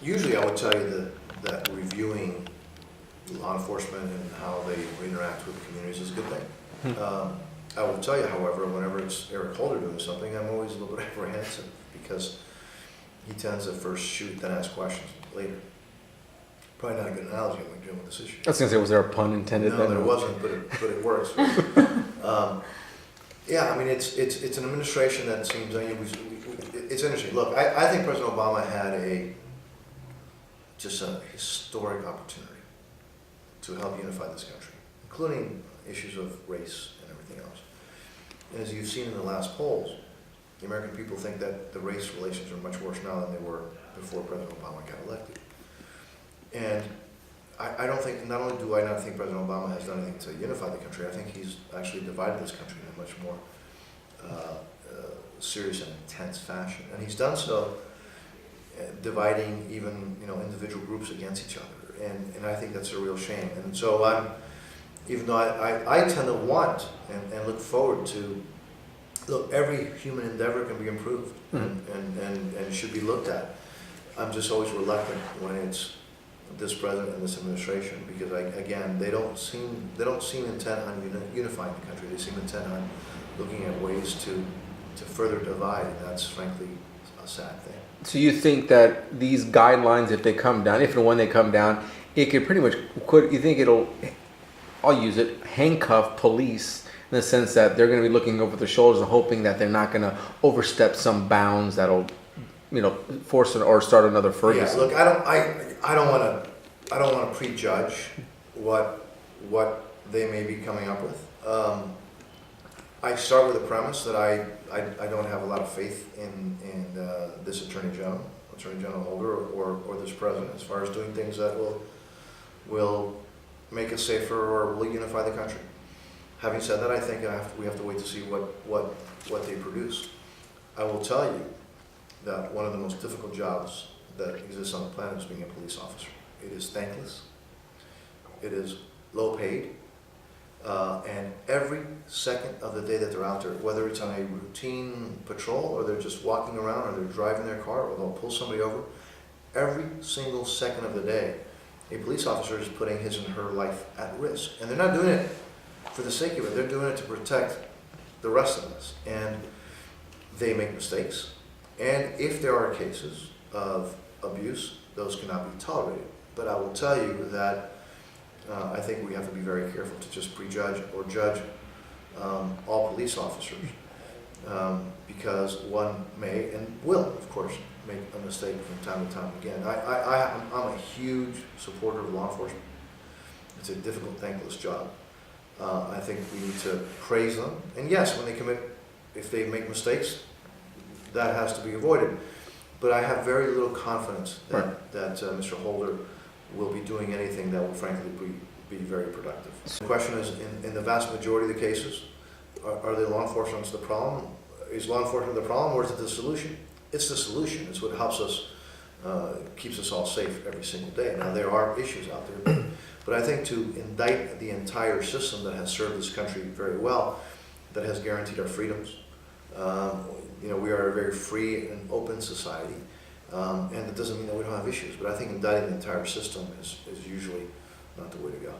Usually I would tell you that reviewing law enforcement and how they interact with the communities is a good thing. I will tell you, however, whenever it's Eric Holder doing something, I'm always a little bit apprehensive because he tends to first shoot, then ask questions later. Probably not a good analogy when we're dealing with this issue. I was going to say, was there a pun intended? No, there wasn't, but it works. Yeah, I mean, it's an administration that seems, it's interesting. Look, I think President Obama had just a historic opportunity to help unify this country, including issues of race and everything else. And as you've seen in the last polls, the American people think that the race relations are much worse now than they were before President Obama got elected. And I don't think, not only do I not think President Obama has done anything to unify the country, I think he's actually divided this country in a much more serious and intense fashion. And he's done so dividing even individual groups against each other. And I think that's a real shame. And so even though I tend to want and look forward to, look, every human endeavor can be improved and should be looked at. I'm just always reluctant when it's this president and this administration, because again, they don't seem intent on unifying the country. They seem intent on looking at ways to further divide, and that's frankly a sad thing. So you think that these guidelines, if they come down, if and when they come down, it could pretty much, you think it'll, I'll use it, handcuff police in the sense that they're going to be looking over their shoulders and hoping that they're not going to overstep some bounds that'll, force it or start another Ferguson? Yeah, look, I don't want to prejudge what they may be coming up with. I start with the premise that I don't have a lot of faith in this Attorney General Holder, or this president, as far as doing things that will make us safer or will unify the country. Having said that, I think we have to wait to see what they produce. I will tell you that one of the most difficult jobs that exists on the planet is being a police officer. It is thankless, it is low paid, and every second of the day that they're out there, whether it's on a routine patrol or they're just walking around or they're driving their car or they'll pull somebody over, every single second of the day, a police officer is putting his and her life at risk. And they're not doing it for the sake of it, they're doing it to protect the rest of us. And they make mistakes. And if there are cases of abuse, those cannot be tolerated. But I will tell you that I think we have to be very careful to just prejudge or judge all police officers, because one may and will, of course, make a mistake from time to time again. I'm a huge supporter of law enforcement. It's a difficult, thankless job. I think we need to praise them. And yes, if they make mistakes, that has to be avoided. But I have very little confidence that Mr. Holder will be doing anything that will frankly be very productive. The question is, in the vast majority of the cases, are the law enforcement the problem? Is law enforcement the problem, or is it the solution? It's the solution. It's what helps us, keeps us all safe every single day. Now, there are issues out there, but I think to indict the entire system that has served this country very well, that has guaranteed our freedoms, we are a very free and open society, and it doesn't mean that we don't have issues, but I think indicting the entire system is usually not the way to go.